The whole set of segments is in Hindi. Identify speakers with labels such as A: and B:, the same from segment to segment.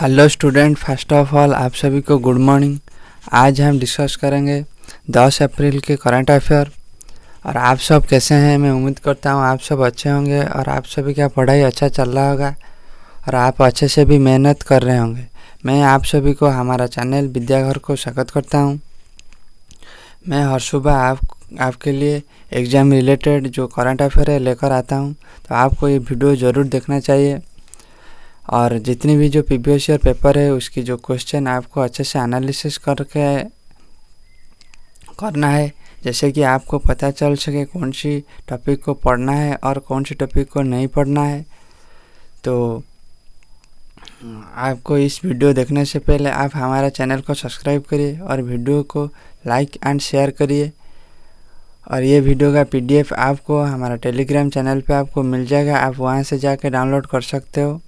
A: Hello student, first of all आप सभी को गुड मॉर्निंग। आज हम डिस्कस करेंगे 10 अप्रैल के करंट अफेयर। और आप सब कैसे हैं? मैं उम्मीद करता हूँ आप सब अच्छे होंगे और आप सभी का पढ़ाई अच्छा चल रहा होगा और आप अच्छे से भी मेहनत कर रहे होंगे। मैं आप सभी को हमारा चैनल विद्याघर को स्वागत करता हूँ। मैं हर सुबह आपके लिए एग्ज़ाम रिलेटेड जो करंट अफेयर है लेकर आता हूँ, तो आपको ये वीडियो ज़रूर देखना चाहिए। और जितनी भी जो प्रीवियस ईयर पेपर है उसकी जो क्वेश्चन आपको अच्छे से एनालिसिस करके करना है, जैसे कि आपको पता चल सके कौन सी टॉपिक को पढ़ना है और कौन सी टॉपिक को नहीं पढ़ना है। तो आपको इस वीडियो देखने से पहले आप हमारा चैनल को सब्सक्राइब करिए और वीडियो को लाइक एंड शेयर करिए। और ये वीडियो का PDF आपको हमारा टेलीग्राम चैनल पे आपको मिल जाएगा, आप वहाँ से जाके डाउनलोड कर सकते हो।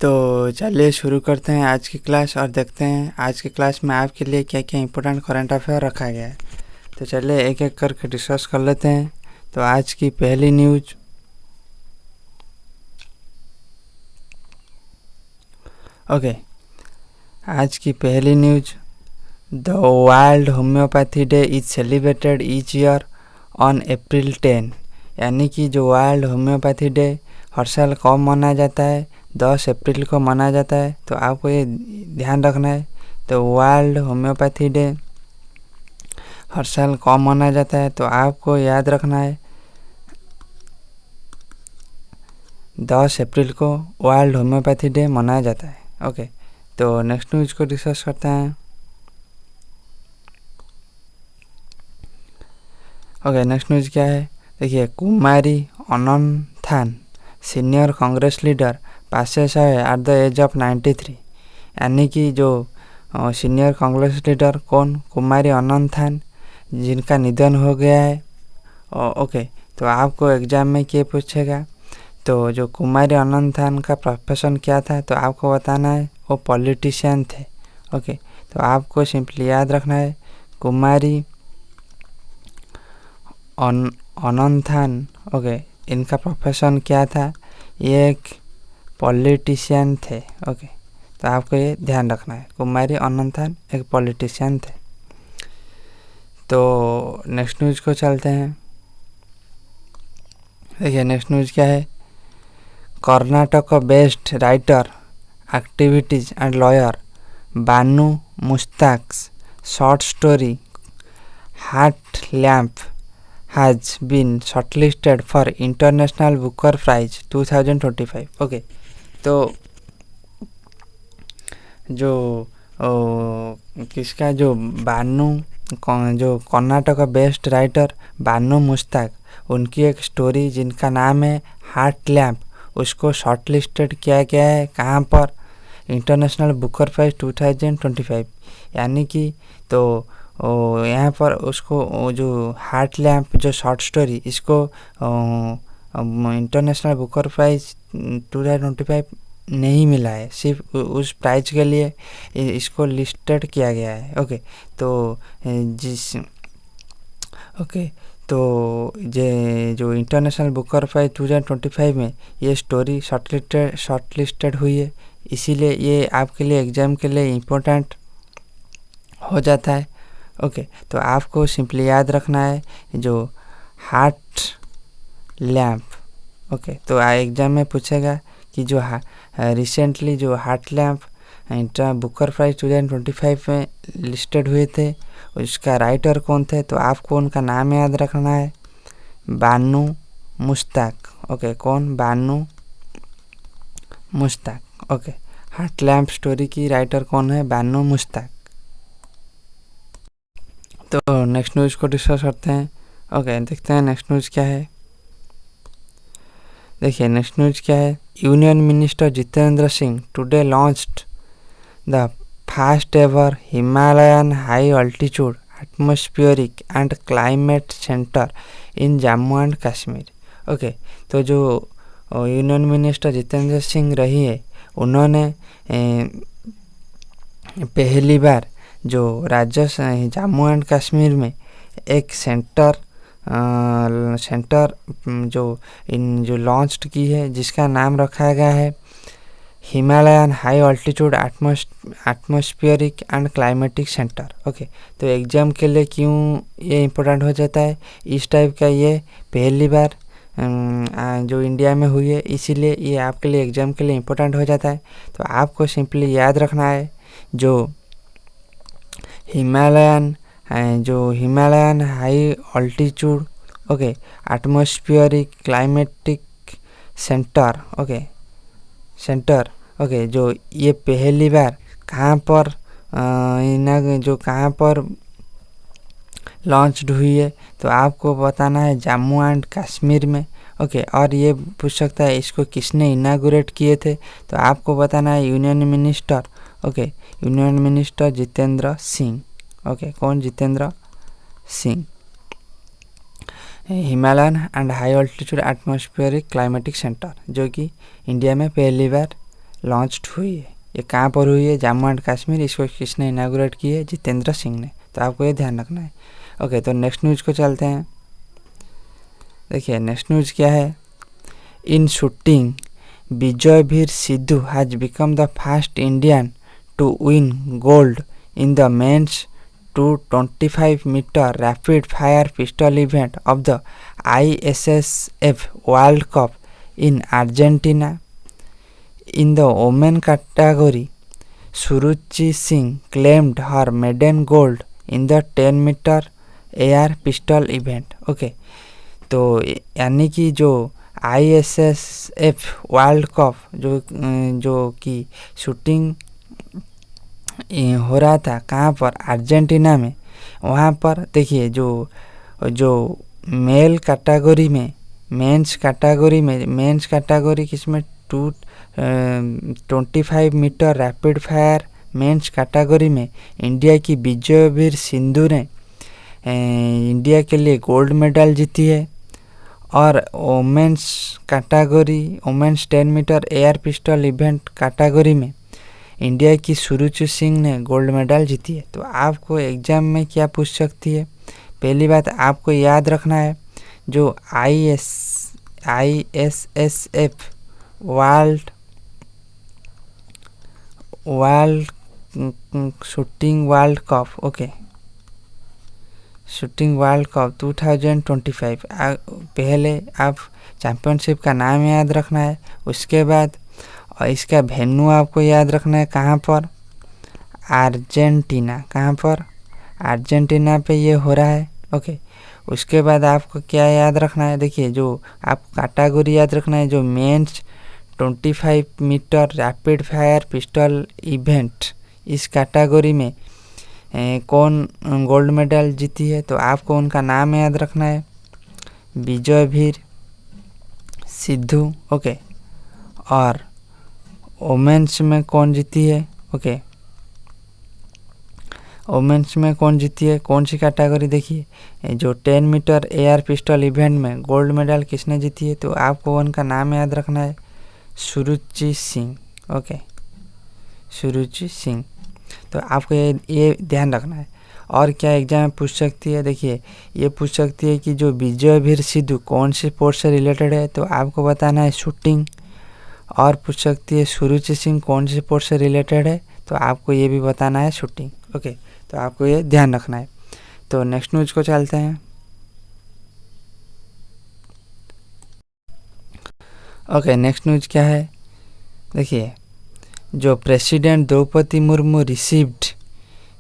A: तो चलिए शुरू करते हैं आज की क्लास और देखते हैं आज की क्लास में आपके लिए क्या क्या इंपॉर्टेंट करंट अफेयर रखा गया है। तो चलिए एक एक करके डिस्कस कर लेते हैं। तो आज की पहली न्यूज, आज की पहली news, the world homeopathy day is celebrated each year on April 10। यानी कि जो वर्ल्ड होम्योपैथी डे हर साल कब मनाया जाता है? 10 अप्रैल को मनाया जाता है। तो आपको ये ध्यान रखना है, तो वर्ल्ड होम्योपैथी डे हर साल कब मनाया जाता है, तो आपको याद रखना है 10 अप्रैल को वर्ल्ड होम्योपैथी डे मनाया जाता है। तो नेक्स्ट न्यूज को डिस्कस करते हैं। नेक्स्ट न्यूज क्या है? देखिए, Kumari Ananthan senior Congress leader passes away at the age of 93। यानी कि जो सीनियर कांग्रेस लीडर कौन? कुमारी अनंथन, जिनका निधन हो गया है। तो आपको एग्जाम में क्या पूछेगा? तो जो कुमारी अनंथन का प्रोफेशन क्या था, तो आपको बताना है वो पॉलिटिशियन थे। तो आपको सिंपली याद रखना है कुमारी अनंथन, इनका प्रोफेशन क्या था? ये एक पॉलिटिशियन थे। तो आपको ये ध्यान रखना है, कुमारी अनंथन एक पॉलिटिशियन थे। तो नेक्स्ट न्यूज को चलते हैं। देखिए, नेक्स्ट न्यूज क्या है? Karnataka based writer, activities and lawyer Banu Mushtaq's short story heart lamp has been shortlisted for International Booker Prize 2025। तो जो किसका, जो जो कर्नाटक बेस्ट राइटर बानू मुस्ताक, उनकी एक स्टोरी जिनका नाम है हार्ट लैम्प, उसको शॉर्टलिस्टेड किया गया है। कहाँ पर? International Booker Prize 2025। यानी कि तो यहाँ पर उसको जो हार्ट लैम्प जो शॉर्ट स्टोरी, इसको इंटरनेशनल बुकर प्राइज 2025 नहीं मिला है, सिर्फ उस प्राइज के लिए इसको लिस्टेड किया गया है। तो तो जो इंटरनेशनल बुकर प्राइज 2025 में ये स्टोरी शॉर्टलिस्टेड हुई है, इसीलिए ये आपके लिए एग्ज़ाम के लिए इम्पोर्टेंट हो जाता है। तो आपको सिंपली याद रखना है जो हार्ट लैम्प। तो एग्ज़ाम में पूछेगा कि जो रिसेंटली जो हार्ट लैम्प बुकर प्राइज 2025 में लिस्टेड हुए थे, उसका राइटर कौन थे? तो आपको उनका नाम याद रखना है, बानू मुस्ताक। कौन? बानू मुस्ताक। हार्ट लैम्प स्टोरी की राइटर कौन है? बानू मुस्ताक। तो नेक्स्ट न्यूज़ को डिस्कस करते हैं। देखते हैं नेक्स्ट न्यूज़ क्या है। देखिए, नेक्स्ट न्यूज़ क्या है? Union minister Jitendra Singh today launched the first ever Himalayan high altitude atmospheric and climate centre in Jammu and Kashmir. तो जो यूनियन मिनिस्टर जितेंद्र सिंह रही है, उन्होंने पहली बार जो राज्य जम्मू एंड कश्मीर में एक सेंटर जो लॉन्च की है, जिसका नाम रखा गया है Himalayan high altitude atmospheric and climatic centre. Okay, तो एग्जाम के लिए क्यों ये इम्पोर्टेंट हो जाता है, इस टाइप का ये पहली बार जो इंडिया में हुई है, इसीलिए ये आपके लिए एग्जाम के लिए इम्पोर्टेंट हो जाता है। तो आपको सिंपली याद रखना है जो Himalayan high altitude okay atmospheric climatic centre okay जो ये पहली बार कहाँ पर कहाँ पर लॉन्च्ड हुई है, तो आपको बताना है जम्मू एंड कश्मीर में। ओके, और ये पूछ सकता है इसको किसने इनागुरेट किए थे, तो आपको बताना है union minister Jitendra Singh. Okay, कौन? Jitendra Singh. Himalayan and high altitude atmospheric climatic centre जो कि इंडिया में पहली बार लॉन्च्ड हुई है, ये कहाँ पर हुई है? जम्मू एंड कश्मीर। इसको किसने इनागुरेट की है? जितेंद्र सिंह ने। तो आपको ये ध्यान रखना है। ओके, तो नेक्स्ट न्यूज़ को चलते हैं। देखिए नेक्स्ट न्यूज़ क्या है। In shooting Vijayveer Sidhu has become the first Indian to win gold in the men's 225 meter rapid fire pistol event of the ISSF World Cup in Argentina. In the women category, Suruchi Singh claimed her maiden gold in the 10 meter air pistol event. Okay, तो यानी कि जो ISSF वर्ल्ड कप जो कि शूटिंग हो रहा था, कहाँ पर? अर्जेंटीना में। वहाँ पर देखिए जो मेल कैटेगरी में मेंस कैटेगरी किसमें 225 metre rapid fire men's category में इंडिया की विजयवीर सिंधु ने इंडिया के लिए गोल्ड मेडल जीती है। और women's 10 metre air pistol event category में इंडिया की सुरुचि सिंह ने गोल्ड मेडल जीती है। तो आपको एग्जाम में क्या पूछ सकती है? पहली बात आपको याद रखना है जो ISSF world shooting world cup shooting world cup 2025 पहले आप चैम्पियनशिप का नाम याद रखना है। उसके बाद और इसका वेन्यू आपको याद रखना है, कहाँ पर? अर्जेंटीना। कहाँ पर? अर्जेंटीना पे ये हो रहा है। ओके, उसके बाद आपको क्या याद रखना है? देखिए जो आप कैटेगरी याद रखना है जो men's 25 metre rapid fire pistol event, इस कैटेगरी में कौन गोल्ड मेडल जीती है, तो आपको उनका नाम याद रखना है विजयवीर सिद्धू। ओके, और वोमेंस में कौन जीती है? ओके, वोमेंस में कौन जीती है? कौन सी कैटेगरी? देखिए जो 10 मीटर एयर पिस्टल इवेंट में गोल्ड मेडल किसने जीती है, तो आपको उनका नाम याद रखना है सुरुचि सिंह। ओके, सुरुचि सिंह। तो आपको ये ध्यान रखना है। और क्या एग्जाम में पूछ सकती है? देखिए ये पूछ सकती है कि जो विजयवीर सिद्धू कौन से स्पोर्ट से रिलेटेड है, तो आपको बताना है शूटिंग। और पूछ सकती है सुरुचि सिंह कौन से स्पोर्ट से रिलेटेड है, तो आपको ये भी बताना है शूटिंग। ओके, तो आपको ये ध्यान रखना है। तो नेक्स्ट न्यूज़ को चलते हैं। ओके, नेक्स्ट न्यूज़ क्या है? देखिए जो president Droupadi Murmu received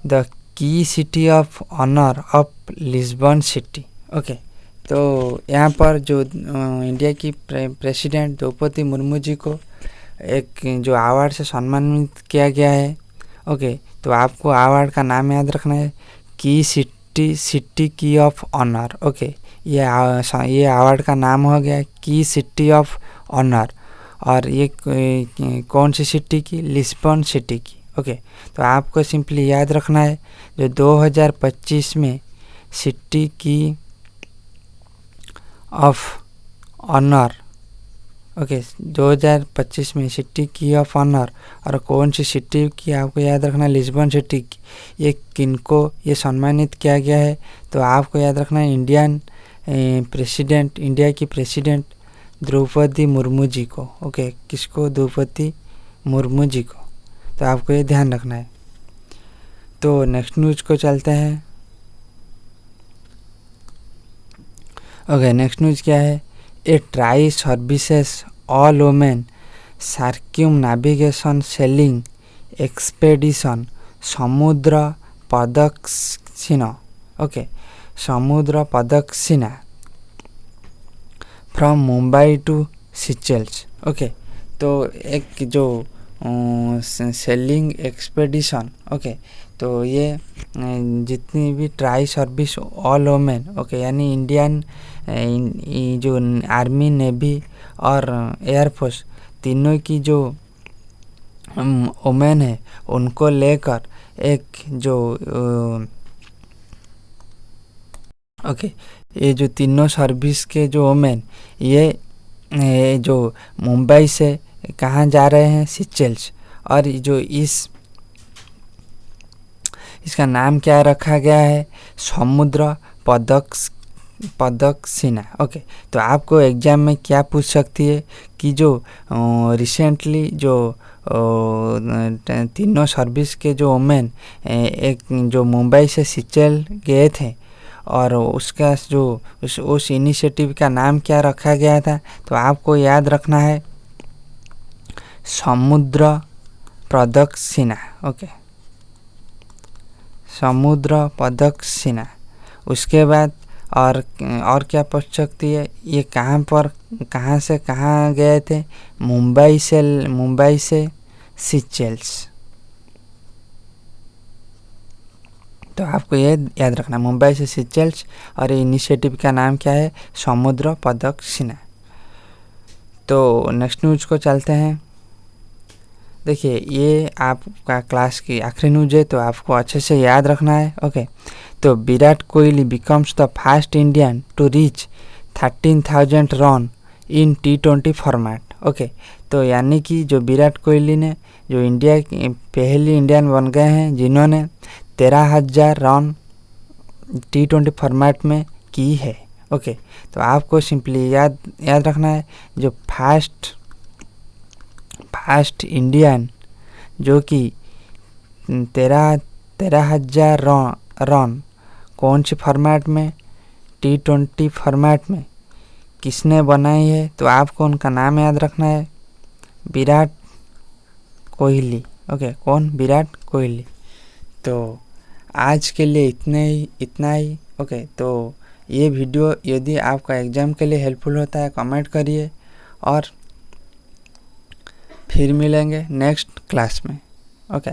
A: the key city of honour of Lisbon city. Okay, तो यहाँ पर जो इंडिया की प्रेसिडेंट द्रौपदी मुर्मू जी को एक जो अवार्ड से सम्मानित किया गया है। ओके, तो आपको अवार्ड का नाम याद रखना है की सिटी की ऑफ ऑनर। ओके, ये अवार्ड का नाम हो गया की सिटी ऑफ ऑनर। और ये कौन सी सिटी की? लिस्बन सिटी की। ओके, तो आपको सिंपली याद रखना है जो 2025 में सिटी की ऑफ ऑनर। ओके, 2025 में सिटी की ऑफ ऑनर और कौन सी सिटी की आपको याद रखना है? लिस्बन सिटी की। ये किनको ये सम्मानित किया गया है, तो आपको याद रखना है इंडिया की प्रेसिडेंट द्रौपदी मुर्मू जी को। ओके, किसको? द्रौपदी मुर्मू जी को। तो आपको ये ध्यान रखना है। तो नेक्स्ट न्यूज को चलते हैं। ओके, नेक्स्ट न्यूज क्या है? A tri services all women circumnavigation sailing expedition Samudra Pradakshina. Okay, Samudra Pradakshina from Mumbai to Seychelles. Okay, तो एक जो सेलिंग एक्सपेडिशन, ओके, तो ये जितनी भी tri service all women, okay, यानी इंडियन जो आर्मी, नेवी और एयरफोर्स तीनों की जो वोमेन है उनको लेकर एक जो ओके, ये जो तीनों सर्विस के जो वोमेन ये जो मुंबई से कहाँ जा रहे हैं? सिचेल्स। और जो इसका नाम क्या रखा गया है? समुद्र प्रदक्षिणा। ओके, तो आपको एग्जाम में क्या पूछ सकती है कि जो रिसेंटली जो तीनों सर्विस के जो वोमेन एक जो मुंबई से सिचेल गए थे और उसका जो उस इनिशिएटिव का नाम क्या रखा गया था? तो आपको याद रखना है समुद्र प्रदक्षिणा। ओके, समुद्र प्रदक्षिणा। उसके बाद और क्या पूछ सकती है? ये कहाँ से कहाँ गए थे? मुंबई से सिचेल्स। तो आपको ये याद रखना, मुंबई से सिचेल्स, और ये इनिशिएटिव का नाम क्या है? समुद्र प्रदक्षिणा। तो नेक्स्ट न्यूज को चलते हैं। देखिए, ये आपका क्लास की आखिरी न्यूज है, तो आपको अच्छे से याद रखना है। ओके, तो Virat Kohli becomes the first Indian to reach 13,000 run in T20 format. Okay, तो यानी कि जो विराट कोहली ने जो इंडिया की पहली इंडियन बन गए हैं जिन्होंने 13,000 रन T20 फॉर्मेट में की है। ओके, तो आपको सिंपली याद रखना है जो फर्स्ट इंडियन जो कि 13,000 रन कौन से फॉर्मेट में? T20 फॉर्मेट में किसने बनाई है? तो आपको उनका नाम याद रखना है, विराट कोहली। ओके, कौन? विराट कोहली। तो आज के लिए इतना ही। ओके, तो ये वीडियो यदि आपका एग्ज़ाम के लिए हेल्पफुल होता है कमेंट करिए, और फिर मिलेंगे नेक्स्ट क्लास में। ओके।